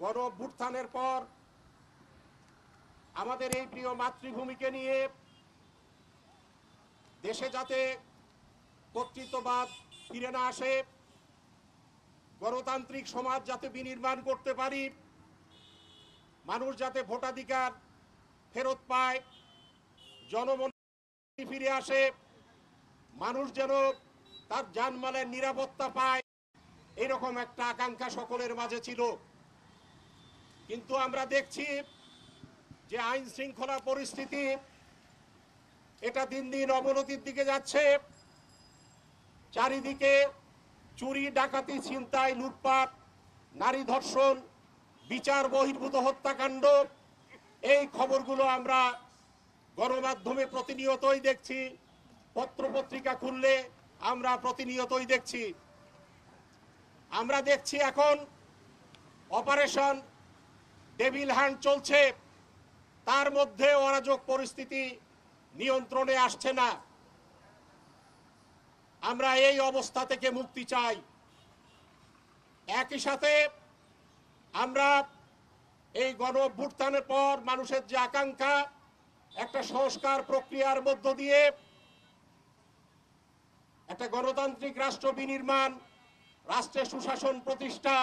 গণ অভ্যুত্থানের পর আমাদের এই প্রিয় মাতৃভূমিকে নিয়ে দেশে যাতে কর্তৃত্ববাদ ফিরে না আসে, গণতান্ত্রিক সমাজ যাতে বিনির্মাণ করতে পারি, মানুষ যাতে ভোটাধিকার ফেরত পায়, জনমন ফিরে আসে, মানুষ যেন তার জানমালের নিরাপত্তা পায়, এরকম একটা আকাঙ্ক্ষা সকলের মাঝে ছিল। কিন্তু আমরা দেখছি যে আইন শৃঙ্খলা পরিস্থিতি এটা দিন দিন অবনতির দিকে যাচ্ছে। চারিদিকে চুরি, ডাকাতি, ছিনতাই, লুটপাট, নারী ধর্ষণ, বিচার বহির্ভূত হত্যাকাণ্ড, এই খবরগুলো আমরা গণমাধ্যমে প্রতিনিয়তই দেখছি, পত্রপত্রিকা খুললে আমরা প্রতিনিয়তই দেখছি। আমরা দেখছি এখন অপারেশন ডেভিল হ্যান্ড চলছে, তার মধ্যে অরাজক পরিস্থিতি নিয়ন্ত্রণে আসছে না। আমরা এই অবস্থা থেকে মুক্তি চাই। একই সাথে আমরা এই গণ অভ্যুত্থানের পর মানুষের যে আকাঙ্ক্ষা, একটা সংস্কার প্রক্রিয়ার মধ্য দিয়ে একটা গণতান্ত্রিক রাষ্ট্র বিনির্মাণ, রাষ্ট্রের সুশাসন প্রতিষ্ঠা,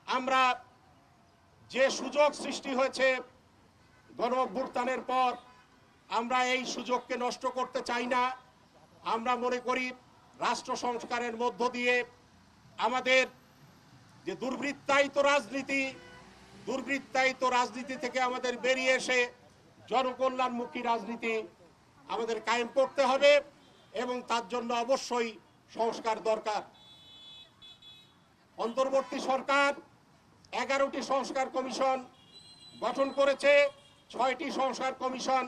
আমরা যে সুযোগ সৃষ্টি হয়েছে গণ অভ্যুত্থানের পর, আমরা এই সুযোগকে নষ্ট করতে চাই না। আমরা মনে করি রাষ্ট্র সংস্কারের মধ্য দিয়ে আমাদের যে দুর্বৃত্তায়িত রাজনীতি থেকে আমাদের বেরিয়ে এসে জনকল্যাণমুখী রাজনীতি আমাদের কায়েম করতে হবে, এবং তার জন্য অবশ্যই সংস্কার দরকার। অন্তর্বর্তী সরকার 11টি সংস্কার কমিশন গঠন করেছে। 6টি সংস্কার কমিশন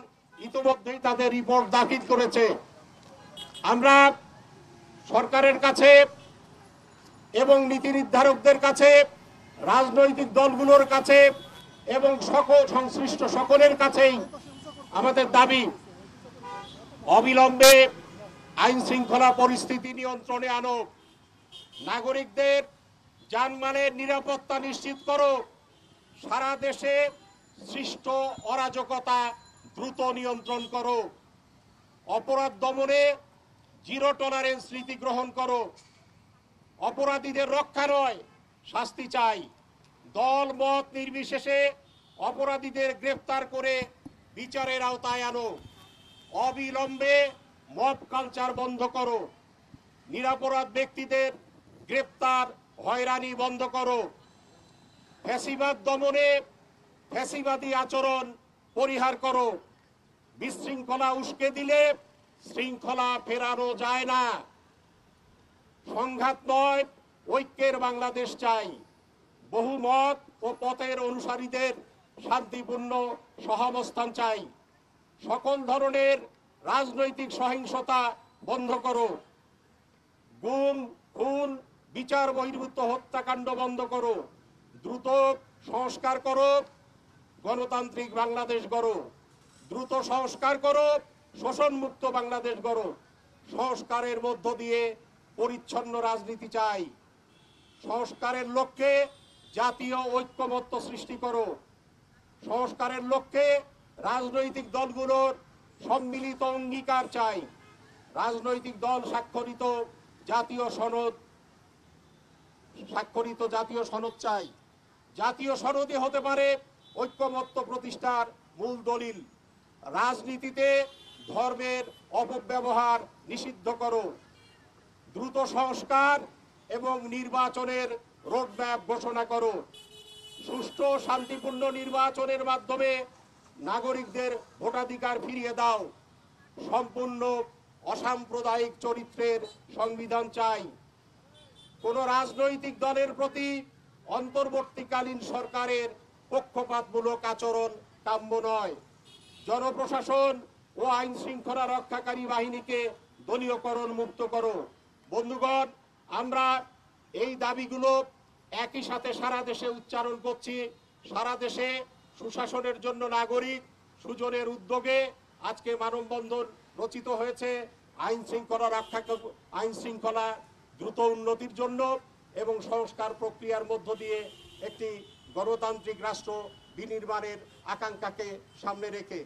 ইতিমধ্যেই তাদের রিপোর্ট দাখিল করেছে। আমরা সরকারের কাছে এবং নীতি নির্ধারকদের কাছে, রাজনৈতিক দলগুলোর কাছে এবং সকল সংশ্লিষ্ট সকলের কাছেই আমাদের দাবি, অবিলম্বে আইন শৃঙ্খলা পরিস্থিতি নিয়ন্ত্রণে আনো, নাগরিকদের জানমালের নিরাপত্তা নিশ্চিত করো, সারা দেশে সৃষ্ট অরাজকতা দ্রুত নিয়ন্ত্রণ করো, অপরাধ দমনে জিরো টলারেন্স নীতি গ্রহণ করো, অপরাধীদের রক্ষা নয় শাস্তি চাই, দল মত নির্বিশেষে অপরাধীদের গ্রেফতার করে বিচারের আওতায় আনো, অবিলম্বে মব কালচার বন্ধ করো, নিরপরাধ ব্যক্তিদের গ্রেফতার হয়রানি বন্ধ করো, ফ্যাসিবাদ দমনে ফ্যাসিবাদী আচরণ পরিহার করো, বিশৃঙ্খলা উস্কে দিলে শৃঙ্খলা ফেরানো যায় না, সংঘাত নয় ঐক্যের বাংলাদেশ চাই, বহুমত ও পথের অনুসারীদের শান্তিপূর্ণ সহাবস্থান চাই, সকল ধরনের রাজনৈতিক সহিংসতা বন্ধ করো, গুম, খুন, বিচার বহির্ভূত হত্যাকাণ্ড বন্ধ করো, দ্রুত সংস্কার করো, গণতান্ত্রিক বাংলাদেশ গড়ো, দ্রুত সংস্কার করো, শোষণমুক্ত বাংলাদেশ গড়ো, সংস্কারের মধ্য দিয়ে পরিচ্ছন্ন রাজনীতি চাই, সংস্কারের লক্ষ্যে জাতীয় ঐক্যমত্য সৃষ্টি করো, সংস্কারের লক্ষ্যে রাজনৈতিক দলগুলোর সম্মিলিত অঙ্গীকার চাই, রাজনৈতিক দল স্বাক্ষরিত জাতীয় সনদ চাই, জাতীয় সনদে হতে পারে ঐক্যমত্য প্রতিষ্ঠার মূল দলিল, রাজনীতিতে ধর্মের অপব্যবহার নিষিদ্ধ করো, দ্রুত সংস্কার এবং নির্বাচনের রোডম্যাপ ঘোষণা করো, সুষ্ঠু শান্তিপূর্ণ নির্বাচনের মাধ্যমে নাগরিকদের ভোটাধিকার ফিরিয়ে দাও, সম্পূর্ণ অসাম্প্রদায়িক চরিত্রের সংবিধান চাই, কোন রাজনৈতিক দলের প্রতি অন্তর্বর্তীকালীন সরকারের পক্ষপাতমূলক আচরণ কাম্য নয়, জনপ্রশাসন ও আইন শৃঙ্খলা রক্ষাকারী বাহিনীকে দলীয়করণ মুক্ত করো। বন্ধুগণ, আমরা এই দাবিগুলো একই সাথে সারা দেশে উচ্চারণ করছি। সারা দেশে সুশাসনের জন্য নাগরিক সুজনের উদ্যোগে আজকে মানববন্ধন রচিত হয়েছে আইন শৃঙ্খলা দ্রুত উন্নতির জন্য এবং সংস্কার প্রক্রিয়ার মধ্য দিয়ে একটি গণতান্ত্রিক রাষ্ট্র বিনির্মাণের আকাঙ্ক্ষাকে সামনে রেখে